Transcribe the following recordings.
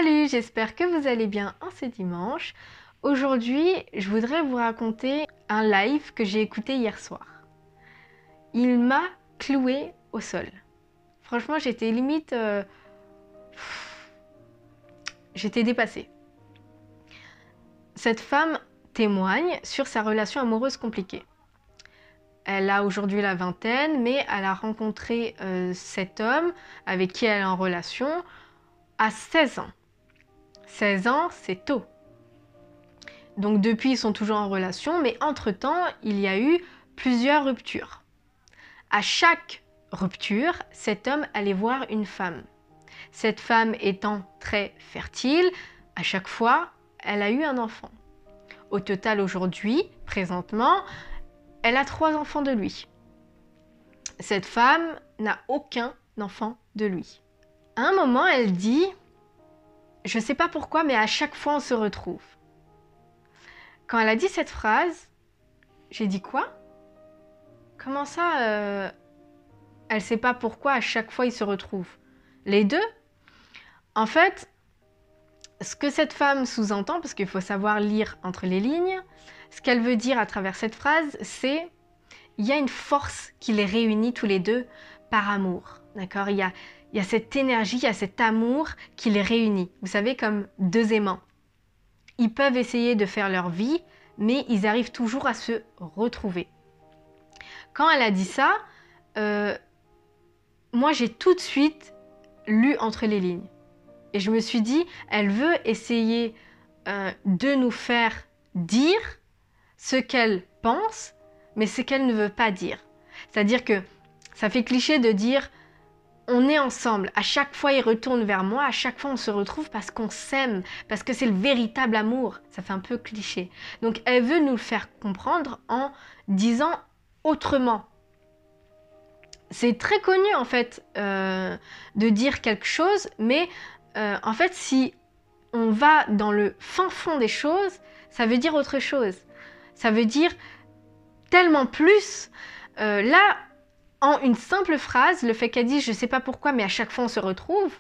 Salut, j'espère que vous allez bien en ce dimanche. Aujourd'hui, je voudrais vous raconter un live que j'ai écouté hier soir. Il m'a cloué au sol. Franchement, j'étais limite... j'étais dépassée. Cette femme témoigne sur sa relation amoureuse compliquée. Elle a aujourd'hui la vingtaine, mais elle a rencontré cet homme avec qui elle est en relation à 16 ans. 16 ans, c'est tôt. Donc depuis, ils sont toujours en relation, mais entre-temps, il y a eu plusieurs ruptures. À chaque rupture, cet homme allait voir une femme. Cette femme étant très fertile, à chaque fois, elle a eu un enfant. Au total, aujourd'hui, présentement, elle a 3 enfants de lui. Cette femme n'a aucun enfant de lui. À un moment, elle dit... Je ne sais pas pourquoi, mais à chaque fois, on se retrouve. Quand elle a dit cette phrase, j'ai dit quoi? Comment ça, elle ne sait pas pourquoi à chaque fois, ils se retrouvent? Les deux? En fait, ce que cette femme sous-entend, parce qu'il faut savoir lire entre les lignes, ce qu'elle veut dire à travers cette phrase, c'est il y a une force qui les réunit tous les deux par amour. D'accord? Il y a cette énergie, il y a cet amour qui les réunit. Vous savez, comme deux aimants. Ils peuvent essayer de faire leur vie, mais ils arrivent toujours à se retrouver. Quand elle a dit ça, moi j'ai tout de suite lu entre les lignes. Et je me suis dit, elle veut essayer de nous faire dire ce qu'elle pense, mais ce qu'elle ne veut pas dire. C'est-à-dire que ça fait cliché de dire on est ensemble, à chaque fois il retourne vers moi, à chaque fois on se retrouve parce qu'on s'aime, parce que c'est le véritable amour. Ça fait un peu cliché. Donc elle veut nous le faire comprendre en disant autrement. C'est très connu en fait de dire quelque chose, mais en fait si on va dans le fin fond des choses, ça veut dire autre chose. Ça veut dire tellement plus. Là, en une simple phrase, le fait qu'elle dise « je sais pas pourquoi, mais à chaque fois on se retrouve »,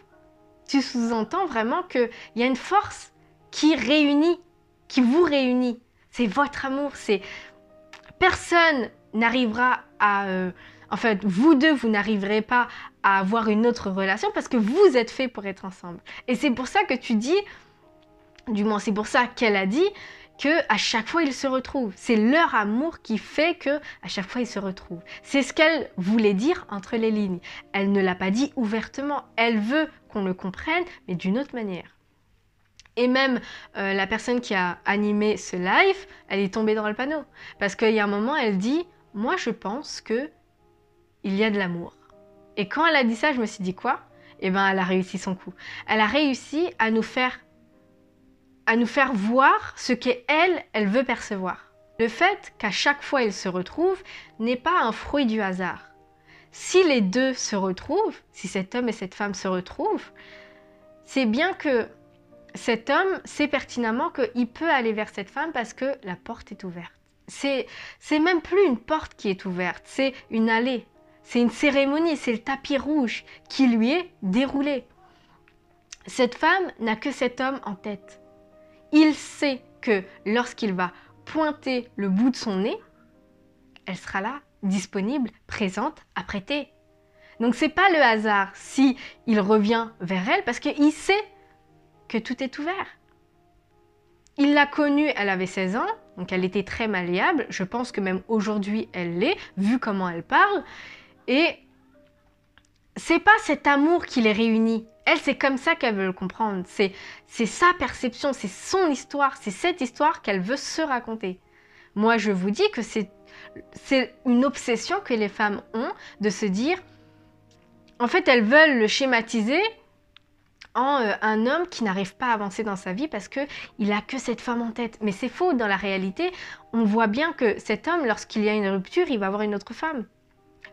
tu sous-entends vraiment qu'il y a une force qui réunit, qui vous réunit. C'est votre amour, c'est... Personne n'arrivera à... En fait, vous deux, vous n'arriverez pas à avoir une autre relation parce que vous êtes faits pour être ensemble. Et c'est pour ça que tu dis, du moins c'est pour ça qu'elle a dit, qu'à chaque fois ils se retrouvent. C'est leur amour qui fait qu'à chaque fois ils se retrouvent. C'est ce qu'elle voulait dire entre les lignes. Elle ne l'a pas dit ouvertement. Elle veut qu'on le comprenne, mais d'une autre manière. Et même la personne qui a animé ce live, elle est tombée dans le panneau. Parce qu'il y a un moment, elle dit « Moi, je pense qu'il y a de l'amour. » Et quand elle a dit ça, je me suis dit quoi? Eh bien, elle a réussi son coup. Elle a réussi à nous faire voir ce qu'elle veut percevoir. Le fait qu'à chaque fois ils se retrouvent n'est pas un fruit du hasard. Si les deux se retrouvent, si cet homme et cette femme se retrouvent, c'est bien que cet homme sait pertinemment qu'il peut aller vers cette femme parce que la porte est ouverte. C'est même plus une porte qui est ouverte, c'est une allée. C'est une cérémonie, c'est le tapis rouge qui lui est déroulé. Cette femme n'a que cet homme en tête. Il sait que lorsqu'il va pointer le bout de son nez, elle sera là, disponible, présente, apprêtée. Donc c'est pas le hasard si il revient vers elle parce qu'il sait que tout est ouvert. Il l'a connue, elle avait 16 ans, donc elle était très malléable. Je pense que même aujourd'hui elle l'est, vu comment elle parle. Et c'est pas cet amour qui les réunit. Elle, c'est comme ça qu'elle veut le comprendre. C'est sa perception, c'est son histoire, c'est cette histoire qu'elle veut se raconter. Moi, je vous dis que c'est une obsession que les femmes ont de se dire... En fait, elles veulent le schématiser en un homme qui n'arrive pas à avancer dans sa vie parce qu'il n'a que cette femme en tête. Mais c'est faux, dans la réalité, on voit bien que cet homme, lorsqu'il y a une rupture, il va avoir une autre femme.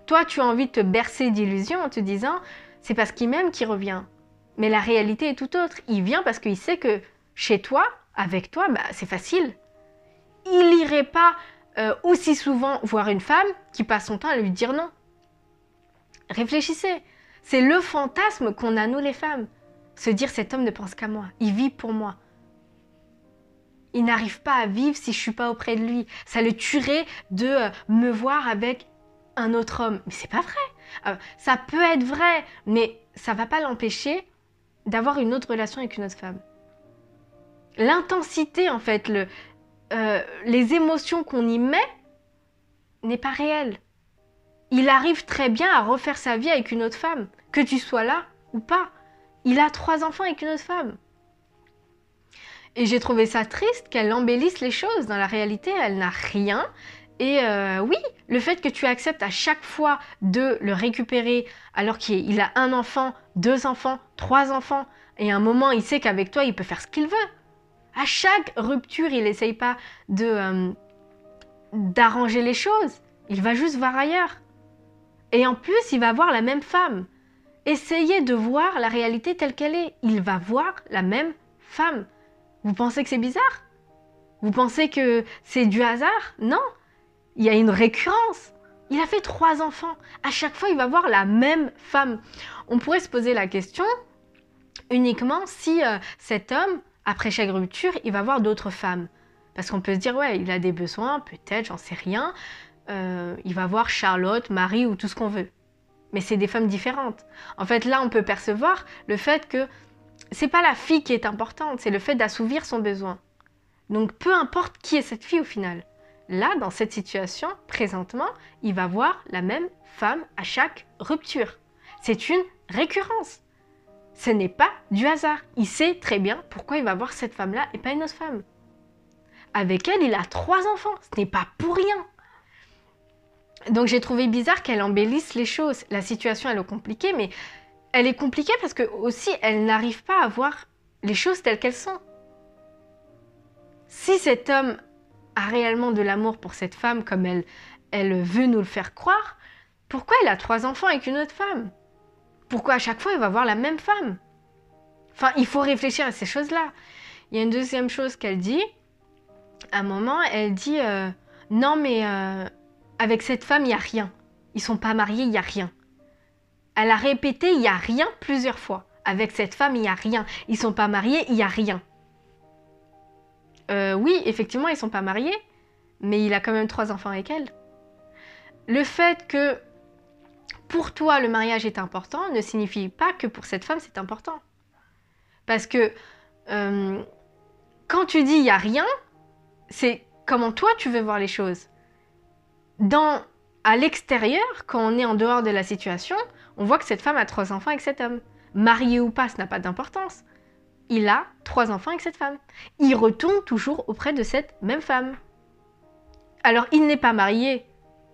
Toi, tu as envie de te bercer d'illusions en te disant « c'est parce qu'il m'aime qu'il revient ». Mais la réalité est tout autre. Il vient parce qu'il sait que chez toi, avec toi, bah, c'est facile. Il n'irait pas aussi souvent voir une femme qui passe son temps à lui dire non. Réfléchissez. C'est le fantasme qu'on a, nous les femmes. Se dire cet homme ne pense qu'à moi, il vit pour moi. Il n'arrive pas à vivre si je suis pas auprès de lui. Ça le tuerait de me voir avec un autre homme. Mais c'est pas vrai. Ça peut être vrai, mais ça va pas l'empêcher d'avoir une autre relation avec une autre femme. L'intensité, en fait, les émotions qu'on y met n'est pas réelle. Il arrive très bien à refaire sa vie avec une autre femme, que tu sois là ou pas. Il a 3 enfants avec une autre femme. Et j'ai trouvé ça triste qu'elle embellisse les choses. Dans la réalité, elle n'a rien. Et oui, le fait que tu acceptes à chaque fois de le récupérer alors qu'il a 1 enfant, 2 enfants, 3 enfants, et à un moment, il sait qu'avec toi, il peut faire ce qu'il veut. À chaque rupture, il n'essaye pas d'arranger les choses. Il va juste voir ailleurs. Et en plus, il va voir la même femme. Essayez de voir la réalité telle qu'elle est. Il va voir la même femme. Vous pensez que c'est bizarre? Vous pensez que c'est du hasard? Non, il y a une récurrence. Il a fait 3 enfants. À chaque fois, il va voir la même femme. On pourrait se poser la question uniquement si cet homme, après chaque rupture, il va voir d'autres femmes. Parce qu'on peut se dire, ouais, il a des besoins, peut-être, j'en sais rien. Il va voir Charlotte, Marie ou tout ce qu'on veut. Mais c'est des femmes différentes. En fait, là, on peut percevoir le fait que c'est pas la fille qui est importante, c'est le fait d'assouvir son besoin. Donc, peu importe qui est cette fille au final. Là, dans cette situation, présentement, il va voir la même femme à chaque rupture. C'est une récurrence. Ce n'est pas du hasard. Il sait très bien pourquoi il va voir cette femme-là et pas une autre femme. Avec elle, il a 3 enfants. Ce n'est pas pour rien. Donc j'ai trouvé bizarre qu'elle embellisse les choses. La situation, elle est compliquée, mais elle est compliquée parce que aussi, elle n'arrive pas à voir les choses telles qu'elles sont. Si cet homme a réellement de l'amour pour cette femme comme elle veut nous le faire croire, pourquoi il a 3 enfants avec une autre femme? Pourquoi à chaque fois il va voir la même femme? Enfin, il faut réfléchir à ces choses-là. Il y a une deuxième chose qu'elle dit. À un moment, elle dit non mais avec cette femme, il n'y a rien. Ils sont pas mariés, il n'y a rien. Elle a répété il n'y a rien plusieurs fois. Avec cette femme, il n'y a rien. Ils sont pas mariés, il n'y a rien. Oui, effectivement, ils sont pas mariés, mais il a quand même 3 enfants avec elle. Le fait que pour toi, le mariage est important ne signifie pas que pour cette femme, c'est important. Parce que quand tu dis il n'y a rien, c'est comment toi, tu veux voir les choses. À l'extérieur, quand on est en dehors de la situation, on voit que cette femme a 3 enfants avec cet homme. Marié ou pas, ça n'a pas d'importance. Il a 3 enfants avec cette femme. Il retourne toujours auprès de cette même femme. Alors, il n'est pas marié.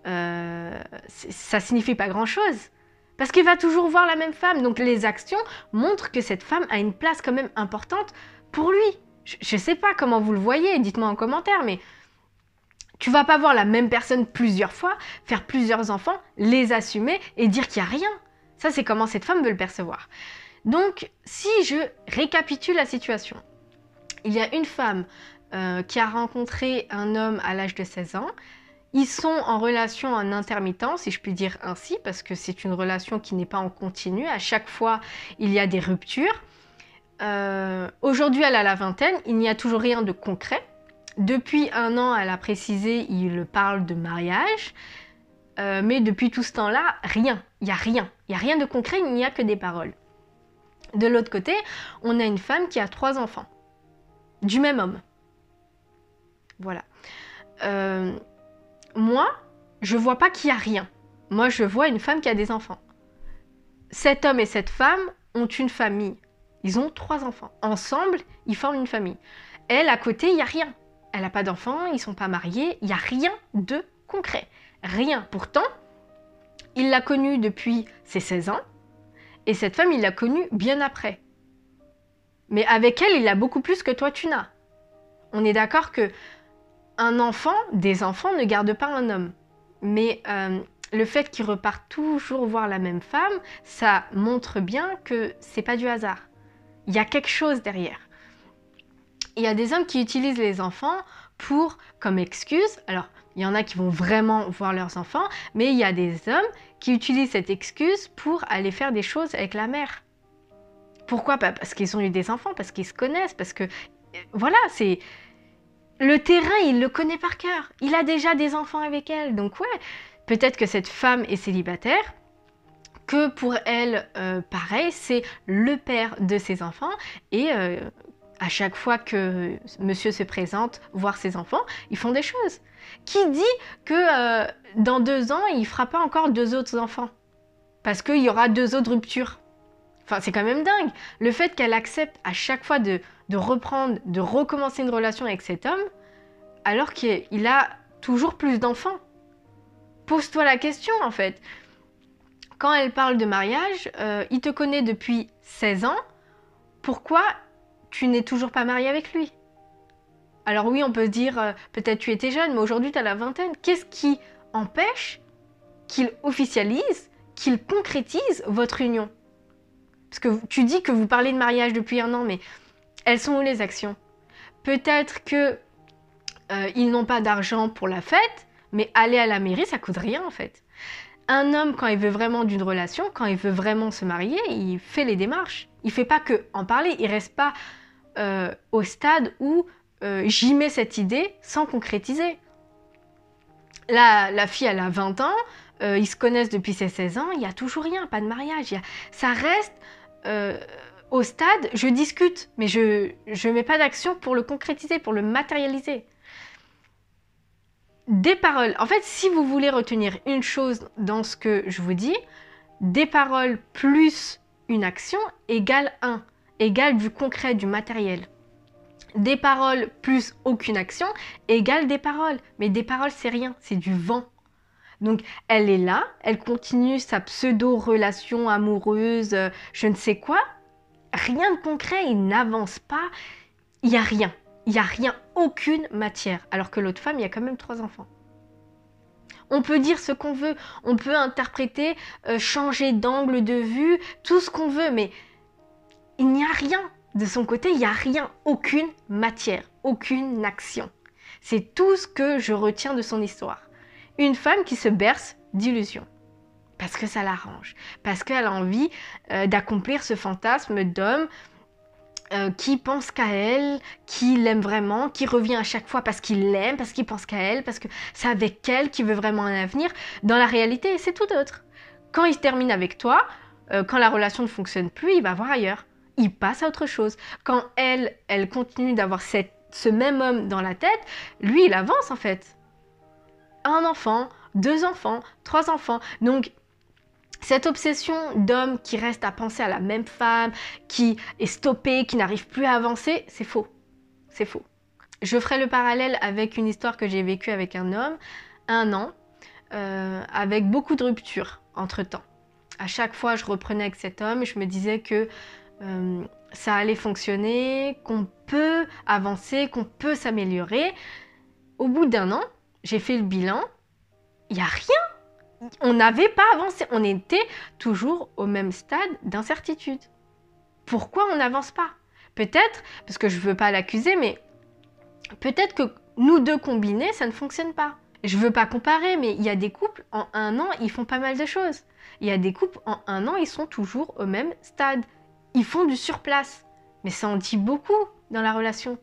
Ça signifie pas grand-chose. Parce qu'il va toujours voir la même femme. Donc, les actions montrent que cette femme a une place quand même importante pour lui. Je ne sais pas comment vous le voyez, dites-moi en commentaire, mais tu vas pas voir la même personne plusieurs fois, faire plusieurs enfants, les assumer et dire qu'il n'y a rien. Ça, c'est comment cette femme veut le percevoir. Donc, si je récapitule la situation, il y a une femme qui a rencontré un homme à l'âge de 16 ans. Ils sont en relation en intermittent, si je puis dire ainsi, parce que c'est une relation qui n'est pas en continu. À chaque fois, il y a des ruptures. Aujourd'hui, elle a la vingtaine, il n'y a toujours rien de concret. Depuis 1 an, elle a précisé, il parle de mariage. Mais depuis tout ce temps-là, rien. Il n'y a rien. Il n'y a rien de concret, il n'y a que des paroles. De l'autre côté, on a une femme qui a 3 enfants. Du même homme. Voilà. Moi, je vois pas qu'il y a rien. Moi, je vois une femme qui a des enfants. Cet homme et cette femme ont une famille. Ils ont 3 enfants. Ensemble, ils forment une famille. Elle, à côté, il n'y a rien. Elle n'a pas d'enfants, ils ne sont pas mariés. Il n'y a rien de concret. Rien. Pourtant, il l'a connue depuis ses 16 ans. Et cette femme, il l'a connue bien après. Mais avec elle, il a beaucoup plus que toi, tu n'as. On est d'accord que des enfants ne gardent pas un homme. Mais le fait qu'il repart toujours voir la même femme, ça montre bien que c'est pas du hasard. Il y a quelque chose derrière. Il y a des hommes qui utilisent les enfants comme excuse. Alors, il y en a qui vont vraiment voir leurs enfants, mais il y a des hommes qui utilisent cette excuse pour aller faire des choses avec la mère. Pourquoi? Pas parce qu'ils ont eu des enfants, parce qu'ils se connaissent, parce que voilà, c'est le terrain, il le connaît par cœur. Il a déjà des enfants avec elle. Donc ouais, peut-être que cette femme est célibataire, que pour elle, pareil, c'est le père de ses enfants et à chaque fois que monsieur se présente voir ses enfants, ils font des choses. Qui dit que dans 2 ans, il fera pas encore 2 autres enfants? Parce qu'il y aura 2 autres ruptures. Enfin, c'est quand même dingue. Le fait qu'elle accepte à chaque fois de reprendre, de recommencer une relation avec cet homme, alors qu'il a toujours plus d'enfants. Pose-toi la question, en fait. Quand elle parle de mariage, il te connaît depuis 16 ans. Pourquoi tu n'es toujours pas mariée avec lui? Alors oui, on peut se dire, peut-être tu étais jeune, mais aujourd'hui tu as la vingtaine. Qu'est-ce qui empêche qu'il officialise, qu'il concrétise votre union? Parce que tu dis que vous parlez de mariage depuis 1 an, mais elles sont où les actions? Peut-être que ils n'ont pas d'argent pour la fête, mais aller à la mairie, ça coûte rien en fait. Un homme, quand il veut vraiment d'une relation, quand il veut vraiment se marier, il fait les démarches. Il fait pas que en parler, il reste pas au stade où j'y mets cette idée sans concrétiser. La fille, elle a 20 ans, ils se connaissent depuis ses 16 ans, il n'y a toujours rien, pas de mariage. Ça reste au stade, je discute, mais je mets pas d'action pour le concrétiser, pour le matérialiser. Des paroles. En fait, si vous voulez retenir une chose dans ce que je vous dis, des paroles plus une action égale 1, égale du concret, du matériel. Des paroles plus aucune action égale des paroles. Mais des paroles, c'est rien, c'est du vent. Donc, elle est là, elle continue sa pseudo-relation amoureuse, je ne sais quoi. Rien de concret, il n'avance pas, il n'y a rien. Il n'y a rien, aucune matière. Alors que l'autre femme, il y a quand même 3 enfants. On peut dire ce qu'on veut, on peut interpréter, changer d'angle de vue, tout ce qu'on veut, mais il n'y a rien. De son côté, il n'y a rien, aucune matière, aucune action. C'est tout ce que je retiens de son histoire. Une femme qui se berce d'illusions. Parce que ça l'arrange. Parce qu'elle a envie d'accomplir ce fantasme d'homme qui pense qu'à elle, qui l'aime vraiment, qui revient à chaque fois parce qu'il l'aime, parce qu'il pense qu'à elle, parce que c'est avec elle qu'il veut vraiment un avenir. Dans la réalité, c'est tout autre. Quand il se termine avec toi, quand la relation ne fonctionne plus, il va voir ailleurs. Il passe à autre chose. Quand elle continue d'avoir ce même homme dans la tête, lui, il avance en fait. 1 enfant, 2 enfants, 3 enfants. Donc, cette obsession d'homme qui reste à penser à la même femme, qui est stoppé, qui n'arrive plus à avancer, c'est faux. C'est faux. Je ferai le parallèle avec une histoire que j'ai vécue avec un homme, 1 an, avec beaucoup de ruptures entre-temps. À chaque fois, je reprenais avec cet homme et je me disais que ça allait fonctionner, qu'on peut avancer, qu'on peut s'améliorer. Au bout d'1 an, j'ai fait le bilan, il n'y a rien. On n'avait pas avancé, on était toujours au même stade d'incertitude. Pourquoi on n'avance pas? Peut-être, parce que je ne veux pas l'accuser, mais peut-être que nous deux combinés, ça ne fonctionne pas. Je ne veux pas comparer, mais il y a des couples, en 1 an, ils font pas mal de choses. Il y a des couples, en 1 an, ils sont toujours au même stade. Ils font du surplace. Mais ça en dit beaucoup dans la relation.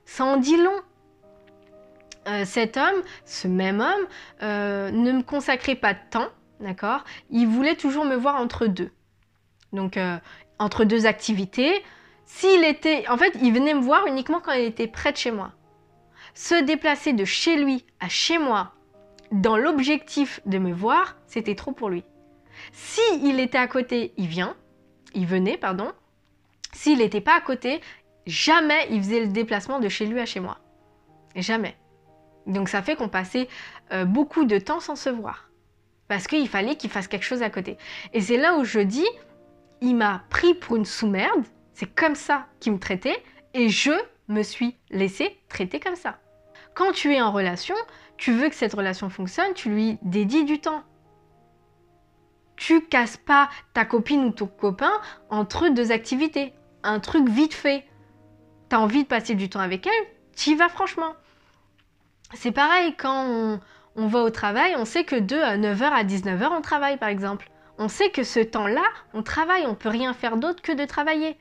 Ça en dit long. Cet homme, ce même homme, ne me consacrait pas de temps, d'accord? Il voulait toujours me voir entre deux. Donc, entre 2 activités. En fait, il venait me voir uniquement quand il était près de chez moi. Se déplacer de chez lui à chez moi, dans l'objectif de me voir, c'était trop pour lui. S'il était à côté, il venait. S'il n'était pas à côté, jamais il faisait le déplacement de chez lui à chez moi. Jamais. Donc ça fait qu'on passait beaucoup de temps sans se voir. Parce qu'il fallait qu'il fasse quelque chose à côté. Et c'est là où je dis, il m'a pris pour une sous-merde, c'est comme ça qu'il me traitait, et je me suis laissée traiter comme ça. Quand tu es en relation, tu veux que cette relation fonctionne, tu lui dédies du temps. Tu casses pas ta copine ou ton copain entre 2 activités. Un truc vite fait. Tu as envie de passer du temps avec elle, tu y vas franchement. C'est pareil quand on va au travail, on sait que de 9h à 19h, on travaille par exemple. On sait que ce temps-là, on travaille, on ne peut rien faire d'autre que de travailler.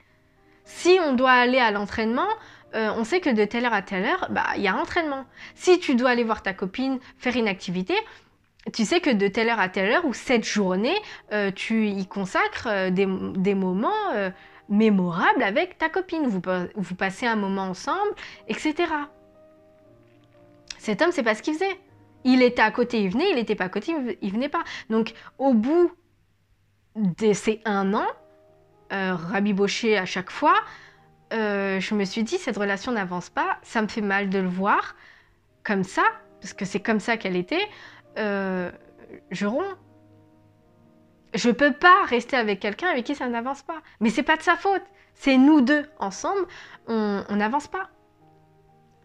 Si on doit aller à l'entraînement, on sait que de telle heure à telle heure, bah, il y a entraînement. Si tu dois aller voir ta copine, faire une activité, tu sais que de telle heure à telle heure, ou cette journée, tu y consacres des moments mémorables avec ta copine. Vous passez un moment ensemble, etc. Cet homme, c'est pas ce qu'il faisait. Il était à côté, il venait, il n'était pas à côté, il venait pas. Donc, au bout de ces 1 an, rabiboché à chaque fois, je me suis dit, cette relation n'avance pas, ça me fait mal de le voir comme ça, parce que c'est comme ça qu'elle était, je romps. Je peux pas rester avec quelqu'un avec qui ça n'avance pas. Mais c'est pas de sa faute, c'est nous deux, ensemble, on n'avance pas.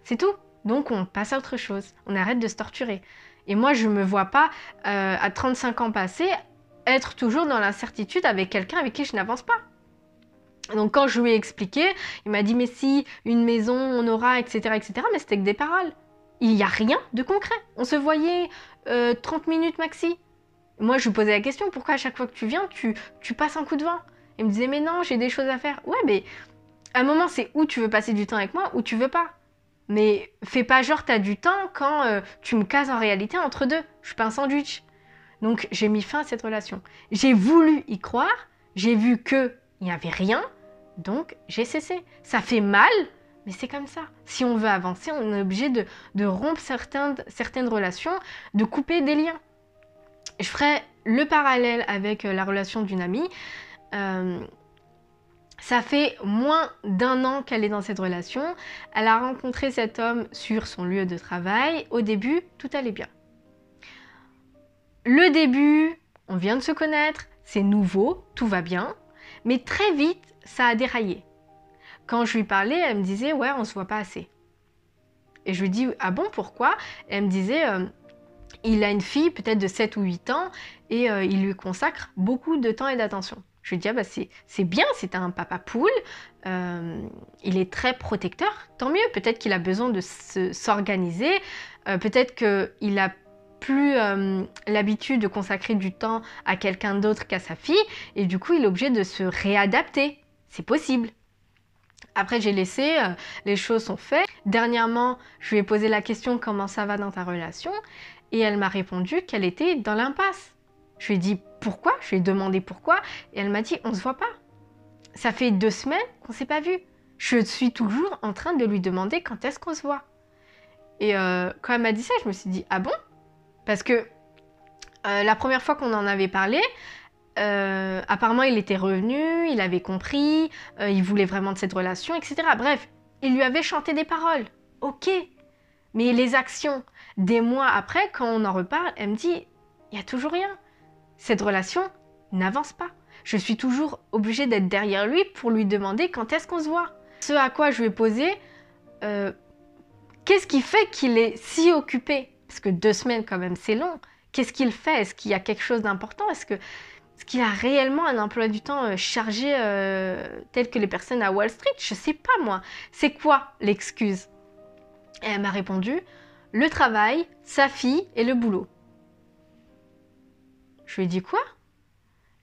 C'est tout. Donc on passe à autre chose, on arrête de se torturer. Et moi, je me vois pas, à 35 ans passés, être toujours dans l'incertitude avec quelqu'un avec qui je n'avance pas. Donc quand je lui ai expliqué, il m'a dit mais si, une maison, on aura, etc. etc. Mais c'était que des paroles. Il n'y a rien de concret. On se voyait 30 minutes maxi. Moi je lui posais la question, pourquoi à chaque fois que tu viens, tu passes un coup de vent? Il me disait mais non, j'ai des choses à faire. Ouais mais à un moment c'est où tu veux passer du temps avec moi ou tu veux pas. Mais fais pas genre t'as du temps quand tu me cases en réalité entre deux. Je suis pas un sandwich. Donc j'ai mis fin à cette relation. J'ai voulu y croire, j'ai vu que il n'y avait rien, donc j'ai cessé. Ça fait mal, mais c'est comme ça. Si on veut avancer, on est obligé de rompre certaines relations, de couper des liens. Je ferai le parallèle avec la relation d'une amie. Ça fait moins d'1 an qu'elle est dans cette relation. Elle a rencontré cet homme sur son lieu de travail. Au début, tout allait bien. Le début, on vient de se connaître, c'est nouveau, tout va bien. Mais très vite, ça a déraillé. Quand je lui parlais, elle me disait « ouais, on se voit pas assez ». Et je lui dis « ah bon, pourquoi ?» Et elle me disait il a une fille peut-être de 7 ou 8 ans et il lui consacre beaucoup de temps et d'attention. Je lui dis, ah bah c'est bien, c'est un papa poule, il est très protecteur, tant mieux, peut-être qu'il a besoin de s'organiser, peut-être qu'il a plus l'habitude de consacrer du temps à quelqu'un d'autre qu'à sa fille, et du coup il est obligé de se réadapter, c'est possible. Après j'ai laissé, les choses sont faites. Dernièrement, je lui ai posé la question comment ça va dans ta relation, et elle m'a répondu qu'elle était dans l'impasse. Je lui ai dit pourquoi, je lui ai demandé pourquoi, et elle m'a dit on se voit pas. Ça fait 2 semaines qu'on s'est pas vu. Je suis toujours en train de lui demander quand est-ce qu'on se voit. Et quand elle m'a dit ça, je me suis dit ah bon? Parce que la première fois qu'on en avait parlé, apparemment il était revenu, il avait compris, il voulait vraiment de cette relation, etc. Bref, il lui avait chanté des paroles. Ok, mais les actions, des mois après, quand on en reparle, elle me dit il n'y a toujours rien. Cette relation n'avance pas. Je suis toujours obligée d'être derrière lui pour lui demander quand est-ce qu'on se voit. Ce à quoi je lui ai posé, qu'est-ce qui fait qu'il est si occupé? Parce que 2 semaines quand même, c'est long. Qu'est-ce qu'il fait? Est-ce qu'il y a quelque chose d'important? Est-ce qu'il a réellement un emploi du temps chargé tel que les personnes à Wall Street? Je sais pas moi. C'est quoi l'excuse? Et elle m'a répondu, le travail, sa fille et le boulot. Je lui ai dit quoi?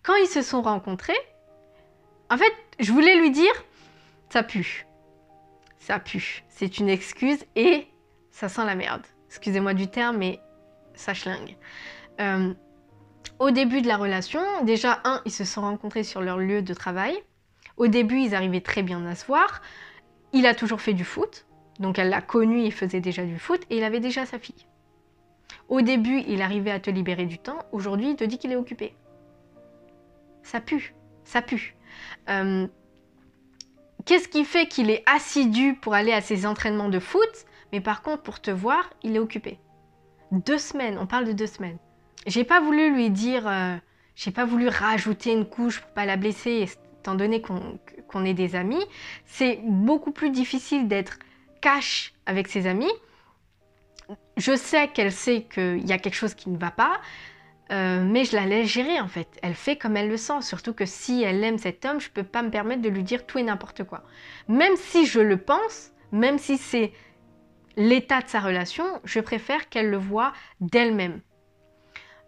Quand ils se sont rencontrés, en fait, je voulais lui dire, ça pue. Ça pue. C'est une excuse et ça sent la merde. Excusez-moi du terme, mais ça schlingue. Au début de la relation, déjà, ils se sont rencontrés sur leur lieu de travail. Au début, ils arrivaient très bien à se voir. Il a toujours fait du foot. Donc elle l'a connu, il faisait déjà du foot et il avait déjà sa fille. Au début, il arrivait à te libérer du temps. Aujourd'hui, il te dit qu'il est occupé. Ça pue, ça pue. Qu'est-ce qui fait qu'il est assidu pour aller à ses entraînements de foot, mais par contre, pour te voir, il est occupé? 2 semaines, on parle de 2 semaines. J'ai pas voulu lui dire, j'ai pas voulu rajouter une couche pour pas la blesser, étant donné qu'on est des amis. C'est beaucoup plus difficile d'être cash avec ses amis. Je sais qu'elle sait qu'il y a quelque chose qui ne va pas, mais je la laisse gérer en fait. Elle fait comme elle le sent, surtout que si elle aime cet homme, je peux pas me permettre de lui dire tout et n'importe quoi. Même si je le pense, même si c'est l'état de sa relation, je préfère qu'elle le voie d'elle-même.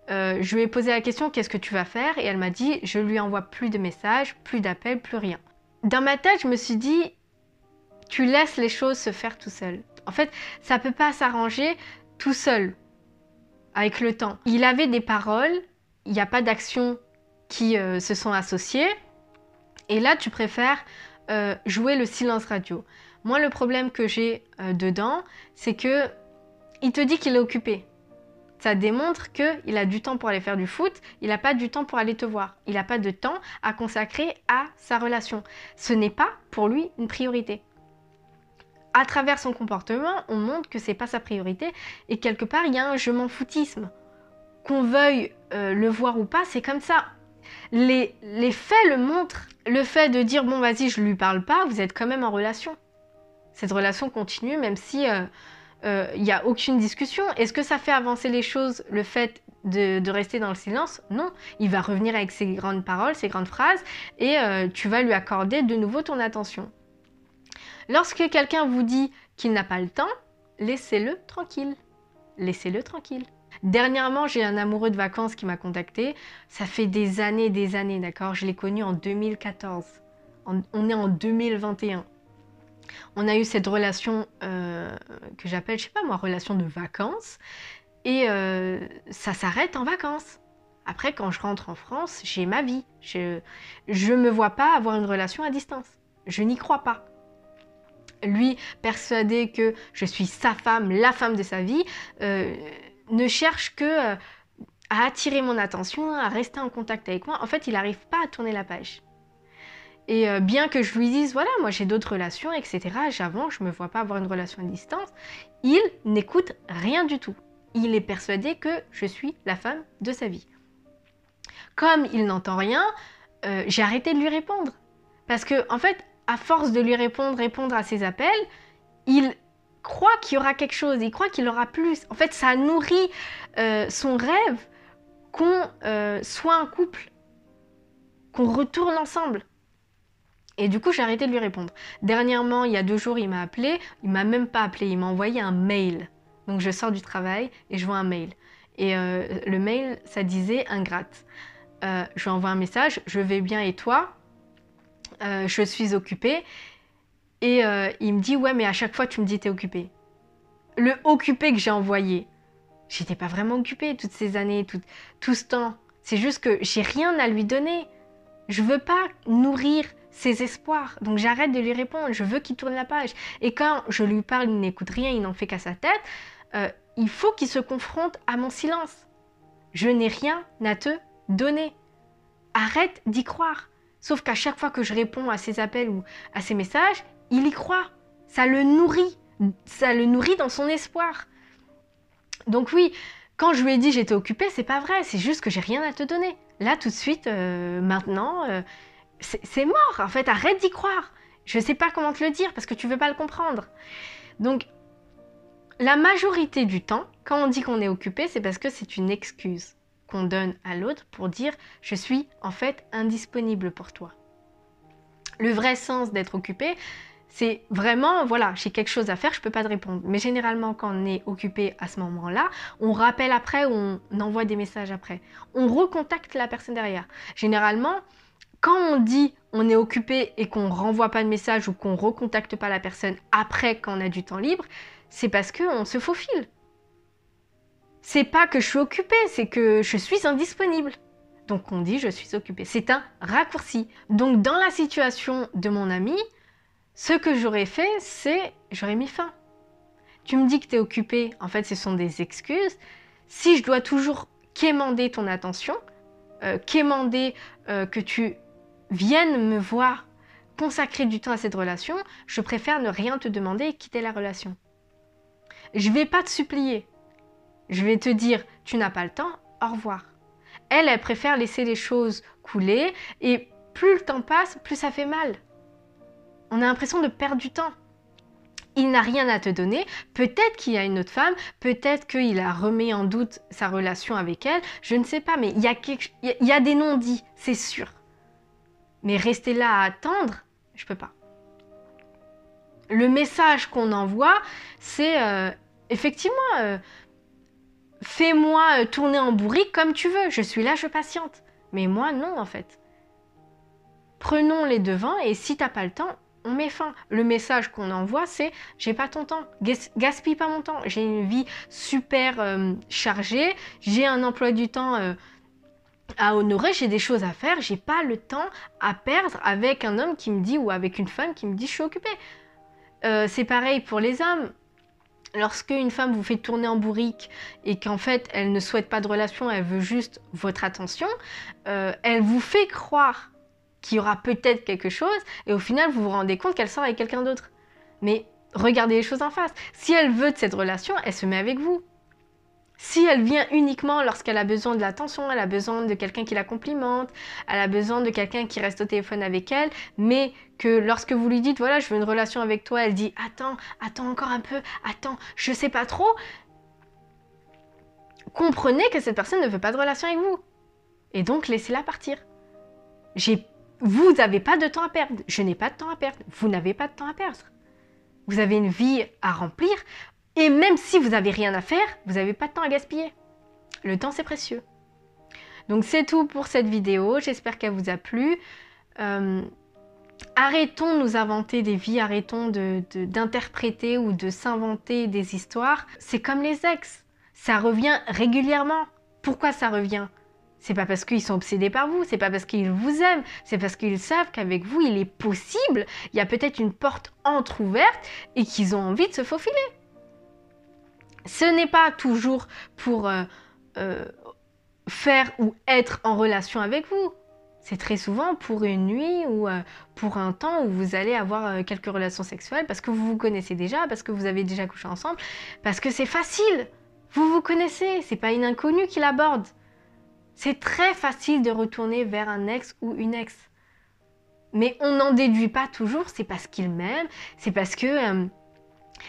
Je lui ai posé la question, qu'est-ce que tu vas faire? Et elle m'a dit, je lui envoie plus de messages, plus d'appels, plus rien. Dans ma tête, je me suis dit, tu laisses les choses se faire tout seul. En fait, ça peut pas s'arranger tout seul, avec le temps. Il avait des paroles, il n'y a pas d'actions qui se sont associées. Et là, tu préfères jouer le silence radio. Moi, le problème que j'ai dedans, c'est que il te dit qu'il est occupé. Ça démontre qu'il a du temps pour aller faire du foot, il n'a pas du temps pour aller te voir. Il n'a pas de temps à consacrer à sa relation. Ce n'est pas pour lui une priorité. À travers son comportement, on montre que c'est pas sa priorité et quelque part, il y a un je m'en foutisme. Qu'on veuille le voir ou pas, c'est comme ça. Les faits le montrent. Le fait de dire bon vas-y je lui parle pas, vous êtes quand même en relation. Cette relation continue même si il n'y a aucune discussion. Est-ce que ça fait avancer les choses le fait de rester dans le silence? Non. Il va revenir avec ses grandes paroles, ses grandes phrases et tu vas lui accorder de nouveau ton attention. Lorsque quelqu'un vous dit qu'il n'a pas le temps, laissez-le tranquille. Laissez-le tranquille. Dernièrement, j'ai un amoureux de vacances qui m'a contacté. Ça fait des années, d'accord? Je l'ai connu en 2014. On est en 2021. On a eu cette relation que j'appelle, je sais pas moi, relation de vacances. Et ça s'arrête en vacances. Après, quand je rentre en France, j'ai ma vie. Je me vois pas avoir une relation à distance. Je n'y crois pas. Lui, persuadé que je suis sa femme, la femme de sa vie, ne cherche que à attirer mon attention, à rester en contact avec moi. En fait, il n'arrive pas à tourner la page. Et bien que je lui dise, voilà, moi j'ai d'autres relations, etc., j'avance, je ne me vois pas avoir une relation à distance, il n'écoute rien du tout. Il est persuadé que je suis la femme de sa vie. Comme il n'entend rien, j'ai arrêté de lui répondre. Parce que, en fait, à force de lui répondre à ses appels, il croit qu'il y aura quelque chose, il croit qu'il aura plus. En fait, ça nourrit son rêve qu'on soit un couple, qu'on retourne ensemble. Et du coup, j'ai arrêté de lui répondre. Dernièrement, il y a 2 jours, il m'a appelé. Il m'a même pas appelé, il m'a envoyé un mail. Donc, je sors du travail et je vois un mail. Et le mail, ça disait ingrate. Je lui envoie un message, je vais bien et toi? Je suis occupée. Et il me dit, ouais, mais à chaque fois, tu me dis t'es occupée. Le occupé que j'ai envoyé, j'étais pas vraiment occupée toutes ces années, tout ce temps. C'est juste que j'ai rien à lui donner. Je veux pas nourrir ses espoirs. Donc j'arrête de lui répondre. Je veux qu'il tourne la page. Et quand je lui parle, il n'écoute rien, il n'en fait qu'à sa tête. Il faut qu'il se confronte à mon silence. Je n'ai rien à te donner. Arrête d'y croire. Sauf qu'à chaque fois que je réponds à ses appels ou à ses messages, il y croit. Ça le nourrit. Ça le nourrit dans son espoir. Donc oui, quand je lui ai dit j'étais occupée, c'est pas vrai. C'est juste que j'ai rien à te donner. Là, tout de suite, maintenant, c'est mort. En fait, arrête d'y croire. Je sais pas comment te le dire parce que tu veux pas le comprendre. Donc, la majorité du temps, quand on dit qu'on est occupé, c'est parce que c'est une excuse qu'on donne à l'autre pour dire « je suis en fait indisponible pour toi ». Le vrai sens d'être occupé, c'est vraiment, voilà, j'ai quelque chose à faire, je peux pas te répondre. Mais généralement, quand on est occupé à ce moment-là, on rappelle après ou on envoie des messages après. On recontacte la personne derrière. Généralement, quand on dit on est occupé et qu'on renvoie pas de message ou qu'on recontacte pas la personne après quand on a du temps libre, c'est parce qu'on se faufile. C'est pas que je suis occupée, c'est que je suis indisponible. Donc on dit je suis occupée. C'est un raccourci. Donc dans la situation de mon ami, ce que j'aurais fait, c'est j'aurais mis fin. Tu me dis que tu es occupée, en fait ce sont des excuses. Si je dois toujours quémander ton attention, quémander que tu viennes me voir, consacrer du temps à cette relation, je préfère ne rien te demander et quitter la relation. Je vais pas te supplier. Je vais te dire, tu n'as pas le temps, au revoir. Elle préfère laisser les choses couler et plus le temps passe, plus ça fait mal. On a l'impression de perdre du temps. Il n'a rien à te donner. Peut-être qu'il y a une autre femme, peut-être qu'il a remis en doute sa relation avec elle, je ne sais pas, mais il y a des non-dits, c'est sûr. Mais rester là à attendre, je peux pas. Le message qu'on envoie, c'est effectivement, fais-moi tourner en bourrique comme tu veux, je suis là, je patiente. Mais moi, non, en fait. Prenons les devants et si t'as pas le temps, on met fin. Le message qu'on envoie, c'est j'ai pas ton temps, gaspille pas mon temps. J'ai une vie super chargée, j'ai un emploi du temps à honorer, j'ai des choses à faire, j'ai pas le temps à perdre avec un homme qui me dit ou avec une femme qui me dit je suis occupée. C'est pareil pour les hommes. Lorsque une femme vous fait tourner en bourrique et qu'en fait elle ne souhaite pas de relation, elle veut juste votre attention, elle vous fait croire qu'il y aura peut-être quelque chose et au final vous vous rendez compte qu'elle sort avec quelqu'un d'autre. Mais regardez les choses en face. Si elle veut de cette relation, elle se met avec vous. Si elle vient uniquement lorsqu'elle a besoin de l'attention, elle a besoin de quelqu'un qui la complimente, elle a besoin de quelqu'un qui reste au téléphone avec elle, mais que lorsque vous lui dites voilà je veux une relation avec toi, elle dit attends encore un peu, attends, je sais pas trop, comprenez que cette personne ne veut pas de relation avec vous. Et donc laissez-la partir. Vous n'avez pas de temps à perdre, je n'ai pas de temps à perdre, vous n'avez pas de temps à perdre. Vous avez une vie à remplir. Et même si vous n'avez rien à faire, vous n'avez pas de temps à gaspiller. Le temps, c'est précieux. Donc, c'est tout pour cette vidéo. J'espère qu'elle vous a plu. Arrêtons de nous inventer des vies, arrêtons d'interpréter ou de s'inventer des histoires. C'est comme les ex. Ça revient régulièrement. Pourquoi ça revient ? C'est pas parce qu'ils sont obsédés par vous, c'est pas parce qu'ils vous aiment, c'est parce qu'ils savent qu'avec vous, il est possible, il y a peut-être une porte entrouverte et qu'ils ont envie de se faufiler. Ce n'est pas toujours pour faire ou être en relation avec vous. C'est très souvent pour une nuit ou pour un temps où vous allez avoir quelques relations sexuelles parce que vous vous connaissez déjà, parce que vous avez déjà couché ensemble, parce que c'est facile. Vous vous connaissez, c'est pas une inconnue qui l'aborde. C'est très facile de retourner vers un ex ou une ex. Mais on n'en déduit pas toujours, c'est parce qu'il m'aime, c'est parce que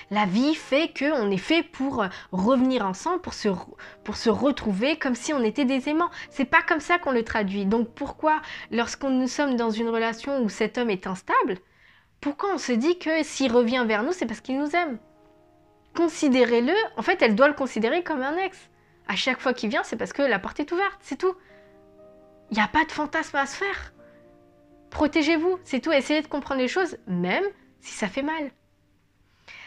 la vie fait qu'on est fait pour revenir ensemble, pour se retrouver comme si on était des aimants. C'est pas comme ça qu'on le traduit. Donc pourquoi, lorsqu'on nous sommes dans une relation où cet homme est instable, pourquoi on se dit que s'il revient vers nous, c'est parce qu'il nous aime? Considérez-le, en fait, elle doit le considérer comme un ex. À chaque fois qu'il vient, c'est parce que la porte est ouverte, c'est tout. Il n'y a pas de fantasme à se faire. Protégez-vous, c'est tout. Essayez de comprendre les choses, même si ça fait mal.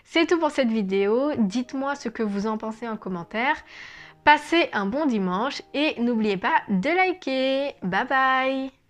C'est tout pour cette vidéo. Dites-moi ce que vous en pensez en commentaire. Passez un bon dimanche et n'oubliez pas de liker. Bye bye!